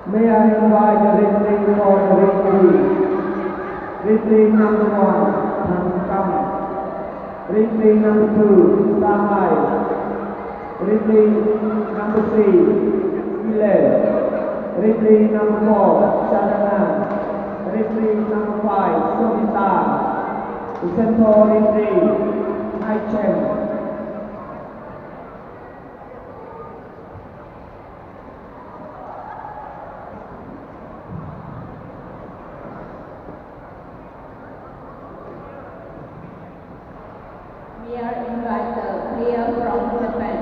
May I invite the referee for the referee? Referee number 1, Thang Kam. Referee number 2, Sahai. Referee number 3, Ile. Referee number 4, Sharana. Referee number 5, Sonita. The central referee, Hai Chen. We are invite the player from Japan.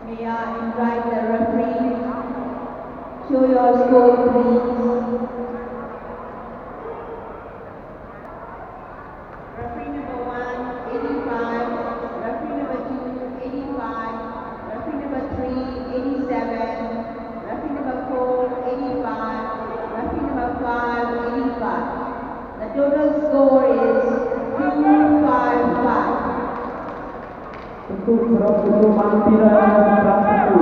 May I invite the referee? Show your score, please. Referee number 1, 85. Referee number 2, 85. Referee number 3, 87. Referee number 4, 85. Referee number 5, 85. The total score is 255. Untuk serap hukuman pidana berat itu.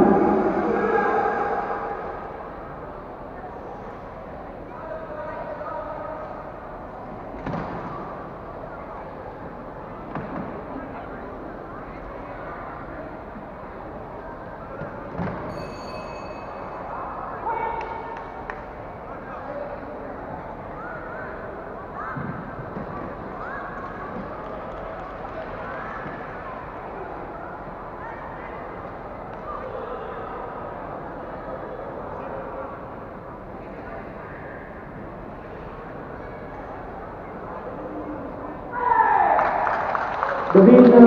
The winner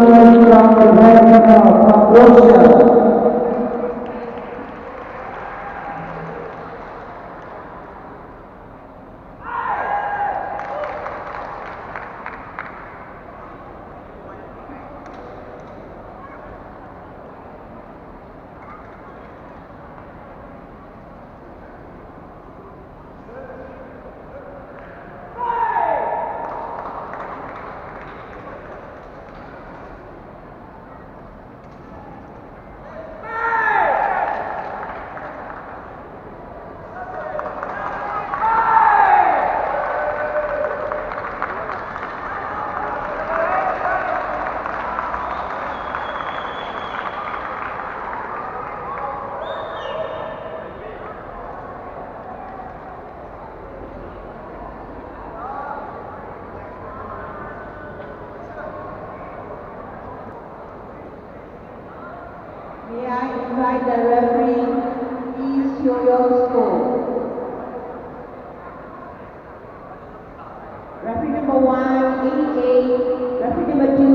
from the red from Russia. May I invite the referee? Please show your score. Referee number 1, 88. Referee number 2,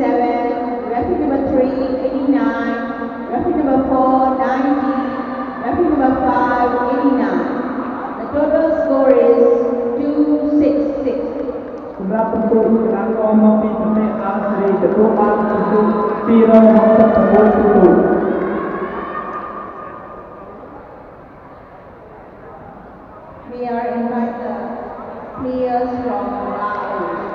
87. Referee number 3, 89. Referee number 4, 90. Referee number 5, 89. The total score is Untuk kelakon mopi putih Asri Ketua Ban untuk 266 putu. May I invite the players from Laos.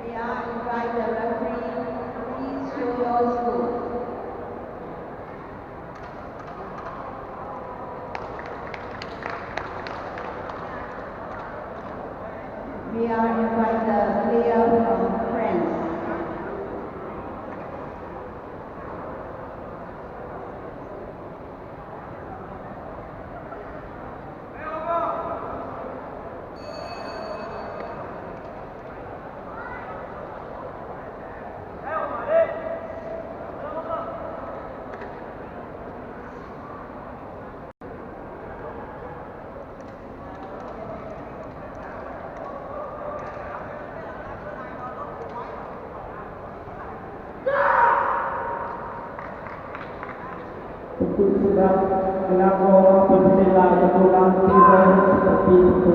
May I invite the referee, please show your score. May I invite the player from France. Untuk sudah kelakon mopi putih Ketua Ban 267 putu.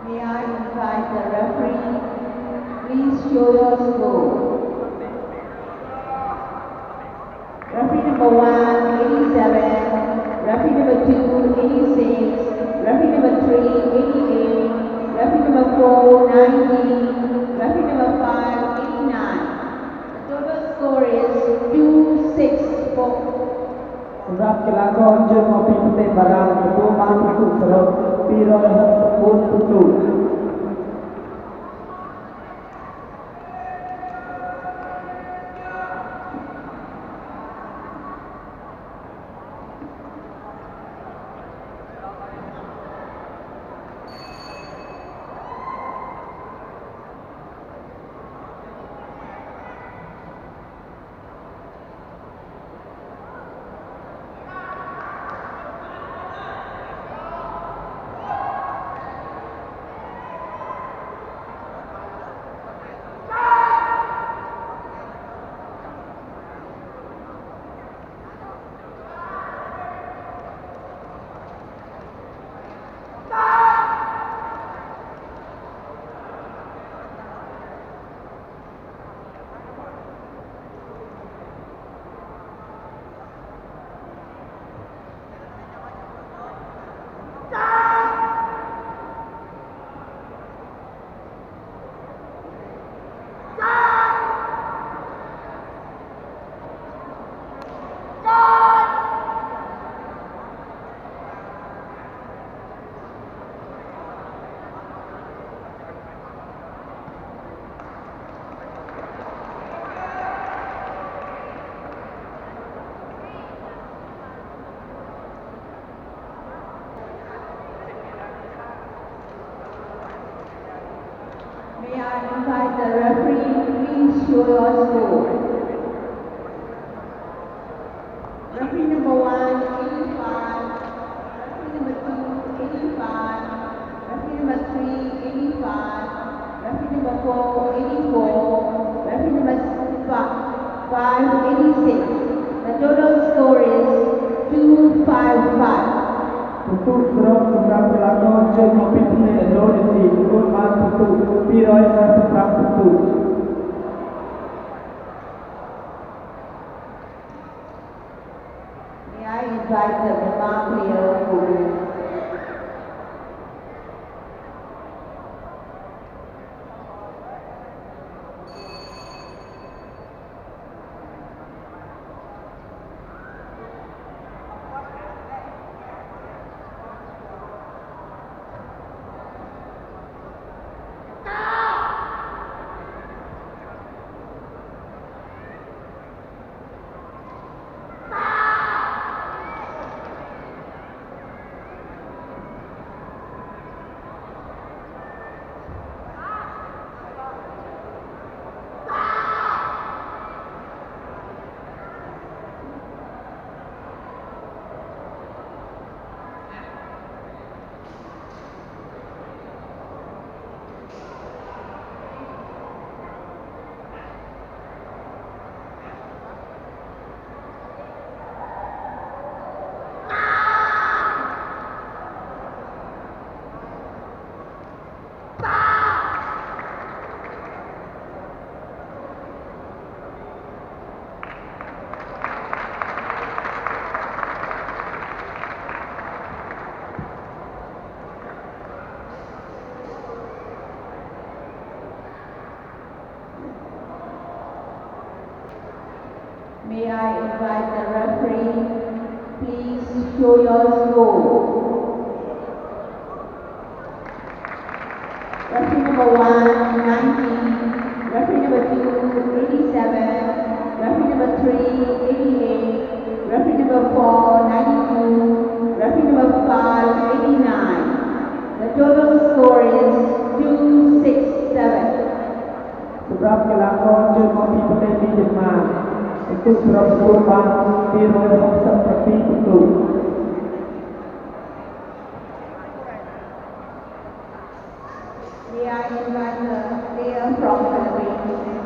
May I invite the referee, please show your score. Referee number 1, 87. Referee number 2, 86. Referee number 3, 88. Referee number 4, 90. Referee number 5, 89. The total score is 264. សម្រាប់កីឡាករជើងមកពីប្រទេសបារាំងទទួលបានពិន្ទុសរុប264ពិន្ទុ May May I invite the referee, please show your score. Referee number 1, 85. Referee number 2, 85. Referee number 3, 85. Referee number 4, 84. Referee number 5, 86. The total score is 255. ពិន្ទុសរុបសម្រាប់កីឡាករជើងមកពីប្រទេសឥណ្ឌូនេស៊ីទទួលបានពិន្ទុ255ពិន្ទុ May I invite the Myanmar player who will May I invite the referee, please show your score. Referee number 1, 90. Referee number 2, 87. Referee number 3, 88. Referee number 4, 92. Referee number 5, 89. The total score is 267. សម្រាប់កីឡាករជើងមកពីប្រទេសមីយ៉ាន់ម៉ាពិន្ទុសរុបទទួលបាន267ពិន្ទុ May I invite the player from Philippines?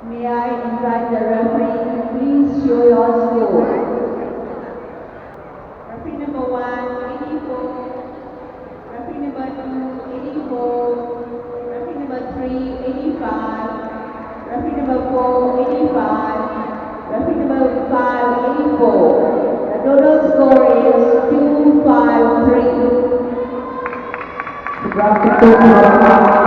May I invite the referee, please show your score. Referee number 1, 84. Referee number 2, 84. Referee number 3, 85. Referee number 4, 85. Referee number 5, 84. The total score is 253. សម្រាប់ពិន្ទុសរុប